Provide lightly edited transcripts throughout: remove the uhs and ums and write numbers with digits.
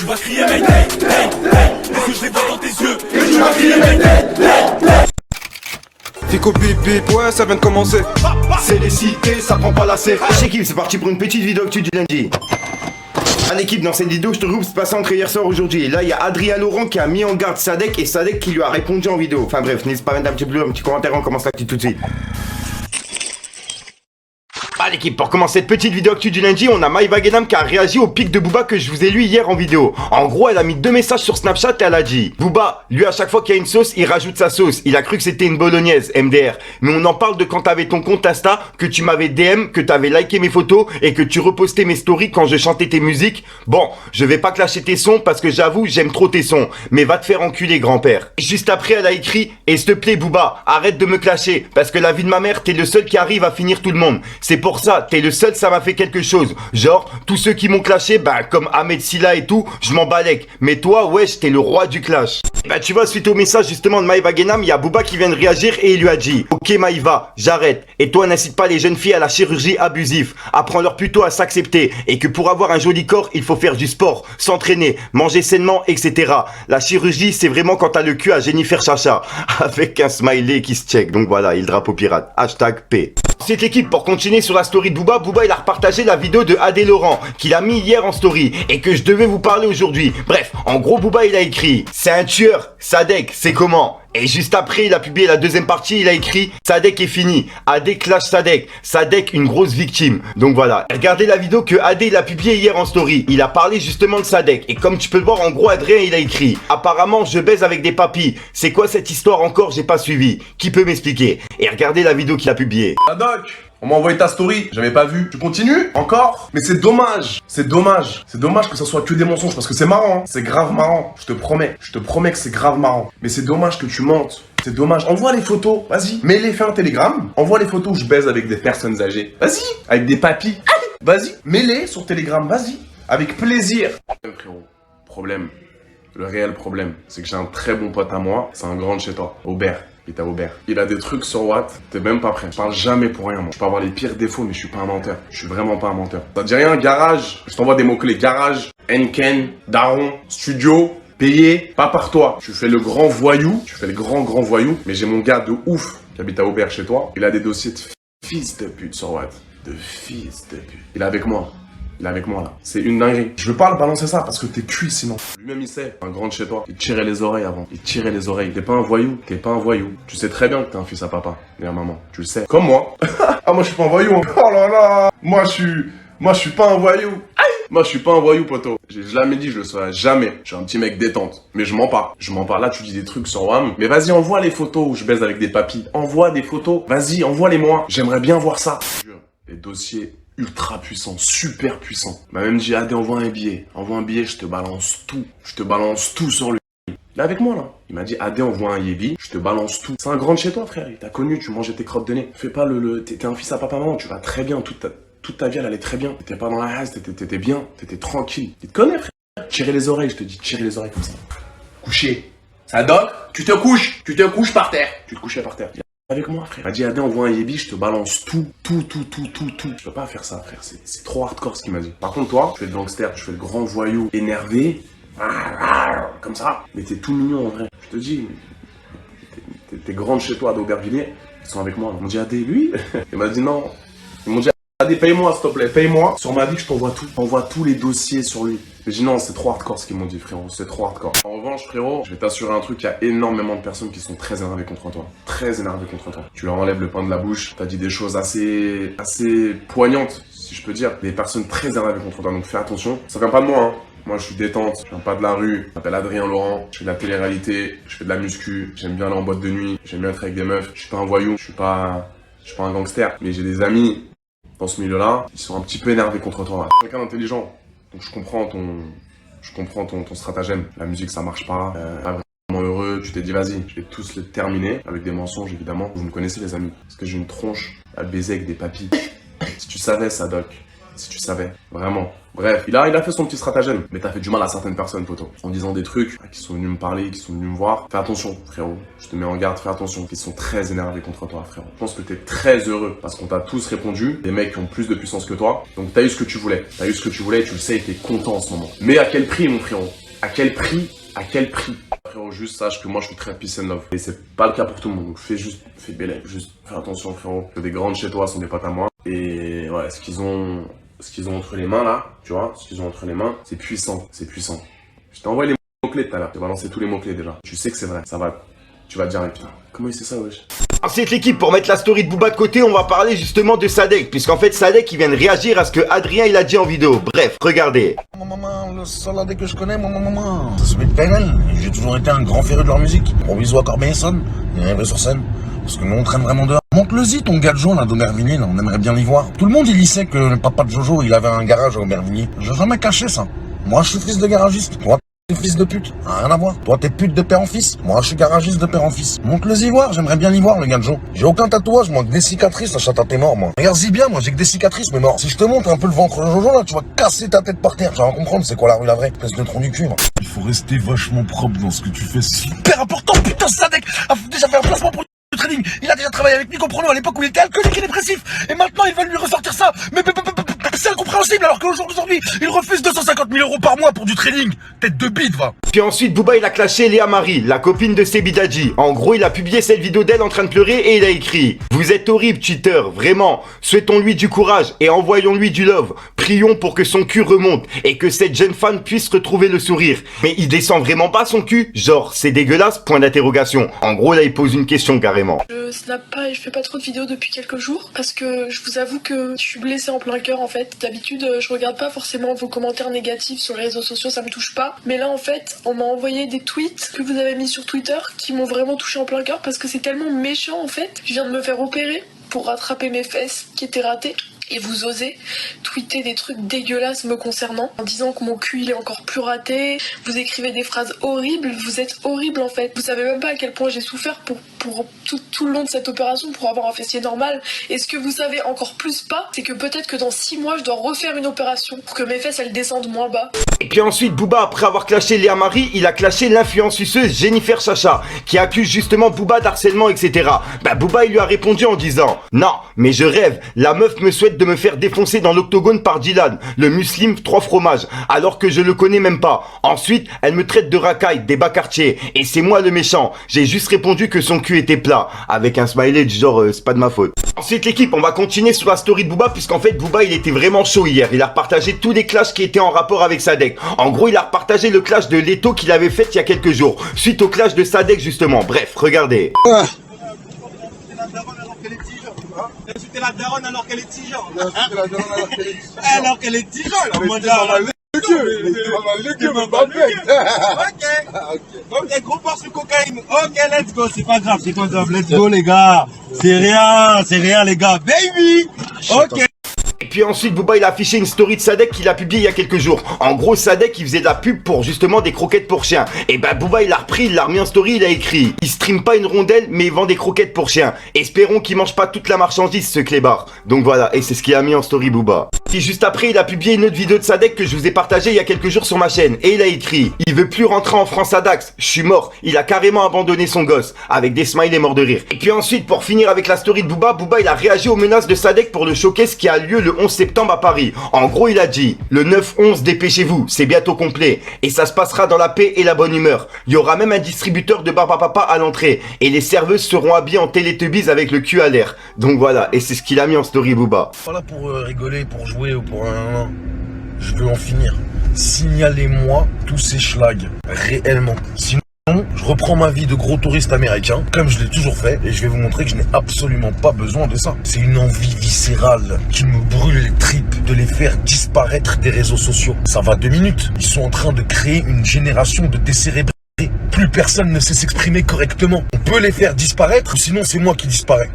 tu vas crier Mayday, est-ce que je les vois dans tes yeux, et tu vas crier Mayday. Fico bip bip, ouais ça vient de commencer. C'est les cités, ça prend pas la C. L'équipe, c'est parti pour une petite vidéo actu du lundi. À l'équipe, dans cette vidéo, je te groupe ce passé entre hier soir aujourd'hui. Là, il y a Adrien Laurent qui a mis en garde Sadek et Sadek qui lui a répondu en vidéo. Enfin bref, n'hésite pas à mettre un petit commentaire, on commence l'actu tout de suite. Ah l'équipe, pour commencer cette petite vidéo actu du lundi, on a Maïva Guénam qui a réagi au pic de Booba que je vous ai lu hier en vidéo. En gros, elle a mis 2 messages sur Snapchat et elle a dit: Booba, lui à chaque fois qu'il y a une sauce, il rajoute sa sauce. Il a cru que c'était une bolognaise, MDR. Mais on en parle de quand t'avais ton compte Insta, que tu m'avais DM, que t'avais liké mes photos et que tu repostais mes stories quand je chantais tes musiques. Bon, je vais pas clasher tes sons parce que j'avoue, j'aime trop tes sons. Mais va te faire enculer, grand-père. Juste après, elle a écrit: et s'il te plaît, Booba, arrête de me clasher parce que la vie de ma mère, t'es le seul qui arrive à finir tout le monde. C'est pour ça, t'es le seul, ça m'a fait quelque chose. Genre, tous ceux qui m'ont clashé, bah, comme Ahmed Silla et tout, je m'en balèque. Mais toi, wesh, t'es le roi du clash. Bah, tu vois, suite au message justement de Maïva Guénam, il y a Booba qui vient de réagir et il lui a dit: ok Maïva, j'arrête. Et toi, n'incite pas les jeunes filles à la chirurgie abusive. Apprends-leur plutôt à s'accepter. Et que pour avoir un joli corps, il faut faire du sport, s'entraîner, manger sainement, etc. La chirurgie, c'est vraiment quand t'as le cul à Jennifer Chacha. Avec un smiley qui se check. Donc voilà, il drapeau pirate. Hashtag P. Cette équipe, pour continuer sur la story de Booba, il a repartagé la vidéo de Adé Laurent qu'il a mis hier en story et que je devais vous parler aujourd'hui. Bref, en gros Booba il a écrit: c'est un tueur, Sadek, c'est comment? Et juste après, il a publié la deuxième partie, il a écrit: Sadek est fini, Adé clash Sadek, Sadek une grosse victime. Donc voilà, regardez la vidéo que Adé il a publiée hier en story. Il a parlé justement de Sadek. Et comme tu peux le voir, en gros, Adrien il a écrit: apparemment je baise avec des papis. C'est quoi cette histoire encore? J'ai pas suivi. Qui peut m'expliquer? Et regardez la vidéo qu'il a publiée. Doc, on m'a envoyé ta story, j'avais pas vu. Tu continues? Encore? Mais c'est dommage, c'est dommage. C'est dommage que ça soit que des mensonges parce que c'est marrant, hein. C'est grave marrant, je te promets que c'est grave marrant. Mais c'est dommage que tu mentes. C'est dommage. Envoie les photos, vas-y. Mets-les, fais un télégramme. Envoie les photos où je baise avec des personnes âgées. Vas-y, avec des papis. Vas-y, mets-les sur Telegram, vas-y. Avec plaisir. Frérot, problème. Le réel problème, c'est que j'ai un très bon pote à moi, c'est un grand de chez toi, Aubert. Il est à Aubert. Il a des trucs sur Watt, t'es même pas prêt. Je parle jamais pour rien, moi. Je peux avoir les pires défauts, mais je suis pas un menteur. Je suis vraiment pas un menteur. Ça te dit rien, garage? Je t'envoie des mots-clés. Garage, Enken, Daron, studio, payé, pas par toi. Tu fais le grand voyou, tu fais le grand voyou, mais j'ai mon gars de ouf qui habite à Aubert chez toi. Il a des dossiers de fils de pute sur Watt. De fils de pute. Il est avec moi. Il est avec moi là. C'est une dinguerie. Je veux pas le balancer ça parce que t'es cuit sinon. Lui-même il sait. Un grand de chez toi. Il tirait les oreilles avant. Il tirait les oreilles. T'es pas un voyou. T'es pas un voyou. Tu sais très bien que t'es un fils à papa et à maman. Tu le sais. Comme moi. Ah moi je suis pas un voyou. Hein. Oh là là. Moi je suis pas un voyou. Aïe. Moi je suis pas un voyou poteau. Je l'ai dit, je le serai jamais. Je suis un petit mec détente. Mais je mens pas. Je mens pas. Là tu dis des trucs sur WAM. Mais vas-y envoie les photos où je baise avec des papis. Envoie des photos. Vas-y envoie-les-moi. J'aimerais bien voir ça. Les dossiers ultra puissant, super puissant. Il m'a même dit: Adé, envoie un billet, je te balance tout. Je te balance tout sur lui. Il est avec moi là. Il m'a dit: Adé, envoie un yébi, je te balance tout. C'est un grand de chez toi, frère. Il t'a connu, tu mangeais tes crottes de nez. Fais pas t'es un fils à papa maman, tu vas très bien. Toute ta vie, elle allait très bien. T'étais pas dans la hasse, t'étais bien, t'étais tranquille. Il te connaît, frère. Tirer les oreilles, je te dis, tirer les oreilles comme ça. Coucher. Ça doc, tu te couches par terre. Tu te couchais par terre. Avec moi, frère. Il m'a dit: Adé, envoie un yébi, je te balance tout. Je peux pas faire ça, frère. C'est trop hardcore ce qu'il m'a dit. Par contre, toi, tu fais le gangster, tu fais le grand voyou énervé. Comme ça. Mais t'es tout mignon en vrai. Je te dis, t'es grande chez toi d'Aubervilliers. Ils sont avec moi. Ils m'ont dit: Adé, lui. Il m'a dit non. Ils m'ont dit: Adé, paye-moi, s'il te plaît, paye-moi. Sur ma vie, je t'envoie tout. Envoie tous les dossiers sur lui. J'ai dit non, c'est trop hardcore ce qu'ils m'ont dit, frérot, c'est trop hardcore. En revanche, frérot, je vais t'assurer un truc, il y a énormément de personnes qui sont très énervées contre toi. Très énervées contre toi. Tu leur enlèves le pain de la bouche, t'as dit des choses assez poignantes, si je peux dire. Des personnes très énervées contre toi, donc fais attention. Ça vient pas de moi, hein. Moi, je suis détente, je viens pas de la rue. Je m'appelle Adrien Laurent, je fais de la télé-réalité, je fais de la muscu, j'aime bien aller en boîte de nuit, j'aime bien être avec des meufs. Je suis pas un voyou, je suis pas un gangster, mais j'ai des amis dans ce milieu-là, ils sont un petit peu énervés contre toi. Quelqu'un d'intelligent. Donc je comprends ton stratagème. La musique ça marche pas, pas vraiment heureux, tu t'es dit vas-y, je vais tous les terminer, avec des mensonges évidemment. Vous me connaissez les amis, parce que j'ai une tronche à baiser avec des papis. Si tu savais ça doc, Si tu savais, vraiment. Bref, il a fait son petit stratagème, mais t'as fait du mal à certaines personnes, poto. En disant des trucs qui sont venus me parler, qui sont venus me voir. Fais attention, frérot. Je te mets en garde, fais attention. Ils sont très énervés contre toi, frérot. Je pense que t'es très heureux parce qu'on t'a tous répondu. Des mecs qui ont plus de puissance que toi. Donc t'as eu ce que tu voulais. T'as eu ce que tu voulais et tu le sais et t'es content en ce moment. Mais à quel prix, mon frérot? À quel prix? À quel prix? Frérot, juste sache que moi je suis très peace and love. Et c'est pas le cas pour tout le monde. Donc fais belle, juste fais attention, frérot. Que des grandes chez toi sont des potes à moi. Et ouais, ce qu'ils ont entre les mains là, tu vois, ce qu'ils ont entre les mains, c'est puissant, c'est puissant. Je t'ai envoyé les mots-clés tout à l'heure, je t'ai balancé tous les mots-clés déjà. Tu sais que c'est vrai, tu vas te dire, mais putain, comment il sait ça, wesh? Ensuite l'équipe, pour mettre la story de Booba de côté, on va parler justement de Sadek, puisqu'en fait Sadek il vient de réagir à ce que Adrien il a dit en vidéo. Bref, regardez. Maman, le seul AD que je connais, maman, ça s'appelle PNL. J'ai toujours été un grand féru de leur musique. Gros bisous à Corbeil-Essonne, il est sur scène. Parce que nous on traîne vraiment dehors. Montre-le-y ton gars de jaune là d'Aubervilliers, là, on aimerait bien l'y voir. Tout le monde il sait que le papa de Jojo il avait un garage à Aubervilliers. J'ai jamais caché ça. Moi je suis fils de garagiste. Toi t'es fils de pute. Rien à voir. Toi t'es pute de père en fils. Moi je suis garagiste de père en fils. Montre-le-y voir, j'aimerais bien l'y voir le gars de jaune. J'ai aucun tatouage, moi que des cicatrices, la chatte à tes morts moi. Regarde-y bien, moi j'ai que des cicatrices mais mort. Si je te montre un peu le ventre de Jojo là, tu vas casser ta tête par terre. Tu vas comprendre c'est quoi la rue la vraie. Espèce de tronc du cul moi. Il faut rester vachement propre dans ce que tu fais. C'est super important, putain Sadek a déjà fait un placement pour le trading. Il a déjà travaillé avec Nico Prono à l'époque où il était alcoolique et dépressif. Et maintenant ils veulent lui ressortir ça. Mais c'est incompréhensible alors qu'aujourd'hui il refuse 250 000 € par mois pour du trading. Tête de bite va. Puis ensuite Booba il a clashé Léa Marie, la copine de Sebidadji. En gros il a publié cette vidéo d'elle en train de pleurer et il a écrit: vous êtes horrible cheater, vraiment. Souhaitons-lui du courage et envoyons-lui du love. Prions pour que son cul remonte et que cette jeune femme puisse retrouver le sourire. Mais il descend vraiment pas son cul? Genre c'est dégueulasse? Point d'interrogation. En gros là il pose une question carrément. Je snap pas et je fais pas trop de vidéos depuis quelques jours parce que je vous avoue que je suis blessée en plein cœur en fait. D'habitude je regarde pas forcément vos commentaires négatifs sur les réseaux sociaux, ça me touche pas. Mais là en fait on m'a envoyé des tweets que vous avez mis sur Twitter qui m'ont vraiment touché en plein cœur parce que c'est tellement méchant en fait. Je viens de me faire opérer pour rattraper mes fesses qui étaient ratées. Et vous osez tweeter des trucs dégueulasses me concernant en disant que mon cul il est encore plus raté. Vous écrivez des phrases horribles, vous êtes horrible en fait. Vous savez même pas à quel point j'ai souffert pour tout le long de cette opération pour avoir un fessier normal. Et ce que vous savez encore plus pas, c'est que peut-être que dans 6 mois je dois refaire une opération pour que mes fesses elles descendent moins bas. Et puis ensuite Booba, après avoir clashé Léa Marie, il a clashé l'influenceuse Jennifer Chacha qui accuse justement Booba d'harcèlement etc. Bah Booba il lui a répondu en disant: non mais je rêve, la meuf me souhaite de me faire défoncer dans l'octogone par Dylan, le muslim 3 fromages, alors que je le connais même pas. Ensuite, elle me traite de racaille, des bas quartiers, et c'est moi le méchant. J'ai juste répondu que son cul était plat, avec un smiley du genre c'est pas de ma faute. Ensuite l'équipe, on va continuer sur la story de Booba, puisqu'en fait Booba il était vraiment chaud hier. Il a repartagé tous les clashs qui étaient en rapport avec Sadek. En gros il a repartagé le clash de Leto qu'il avait fait il y a quelques jours, suite au clash de Sadek justement. Bref, regardez. Insulter la daronne alors qu'elle est tige. Insulter la daronne alors qu'elle est tige. Alors qu'elle est tige, alors moi j'ai Ok, gros porte de cocaïne. Ok, let's go, c'est pas grave, c'est pas grave. Let's go les gars. C'est rien les gars. Baby. Ok. Et puis ensuite Booba il a affiché une story de Sadek qu'il a publié il y a quelques jours. En gros Sadek il faisait de la pub pour justement des croquettes pour chiens. Et bah Booba il a repris, il l'a remis en story, il a écrit: il stream pas une rondelle mais il vend des croquettes pour chiens. Espérons qu'il mange pas toute la marchandise ce clébard. Donc voilà, et c'est ce qu'il a mis en story Booba. Puis juste après il a publié une autre vidéo de Sadek que je vous ai partagé il y a quelques jours sur ma chaîne. Et il a écrit: il veut plus rentrer en France à Dax, je suis mort. Il a carrément abandonné son gosse. Avec des smileys morts de rire. Et puis ensuite pour finir avec la story de Booba, Booba il a réagi aux menaces de Sadek pour le showcase qui a lieu le 11 septembre à Paris. En gros il a dit: le 9-11 dépêchez-vous, c'est bientôt complet. Et ça se passera dans la paix et la bonne humeur. Il y aura même un distributeur de barbe à papa à l'entrée. Et les serveuses seront habillées en Teletubbies avec le cul à l'air. Donc voilà, et c'est ce qu'il a mis en story Booba. Pas là pour rigoler, pour jouer ou pour un... Je veux en finir. Signalez-moi tous ces schlags. Réellement. Sinon, je reprends ma vie de gros touriste américain, comme je l'ai toujours fait, et je vais vous montrer que je n'ai absolument pas besoin de ça. C'est une envie viscérale qui me brûle les tripes de les faire disparaître des réseaux sociaux. Ça va 2 minutes. Ils sont en train de créer une génération de décérébrés. Plus personne ne sait s'exprimer correctement. On peut les faire disparaître, sinon c'est moi qui disparais.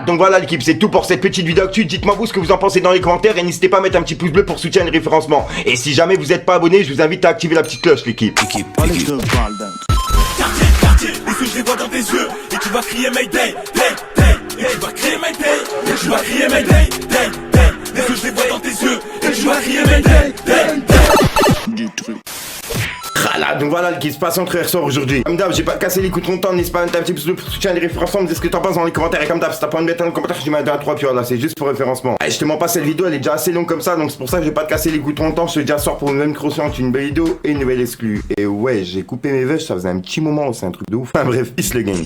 Donc voilà l'équipe, c'est tout pour cette petite vidéo actu. Dites-moi vous ce que vous en pensez dans les commentaires et n'hésitez pas à mettre un petit pouce bleu pour soutenir le référencement. Et si jamais vous n'êtes pas abonné, je vous invite à activer la petite cloche l'équipe. Quartier, les yeux je les vois dans tes yeux. Et tu vas crier Mayday, day, day. Et tu vas crier Mayday, et tu vas crier Mayday, day, day. Dès que je les vois dans tes yeux, et je dois crier Mendel, Voilà, donc voilà ce qui se passe entre hier soir aujourd'hui. Comme d'hab, j'ai pas cassé les coups trop longtemps, n'hésite pas à mettre un petit pouce pour soutenir les référencements, me dis ce que t'en penses dans les commentaires. Et comme d'hab, si t'as pas envie de mettre un commentaire, je te mets un 2 à 3, puis voilà, c'est juste pour référencement. Allez, je te mens pas, cette vidéo elle est déjà assez longue comme ça, donc c'est pour ça que je vais pas te casser les coups trop longtemps. Je te dis à ce soir pour une même croissante, une belle vidéo et une nouvelle exclue. Et ouais, j'ai coupé mes veuches, ça faisait un petit moment, c'est un truc de ouf. Enfin bref, peace le gang.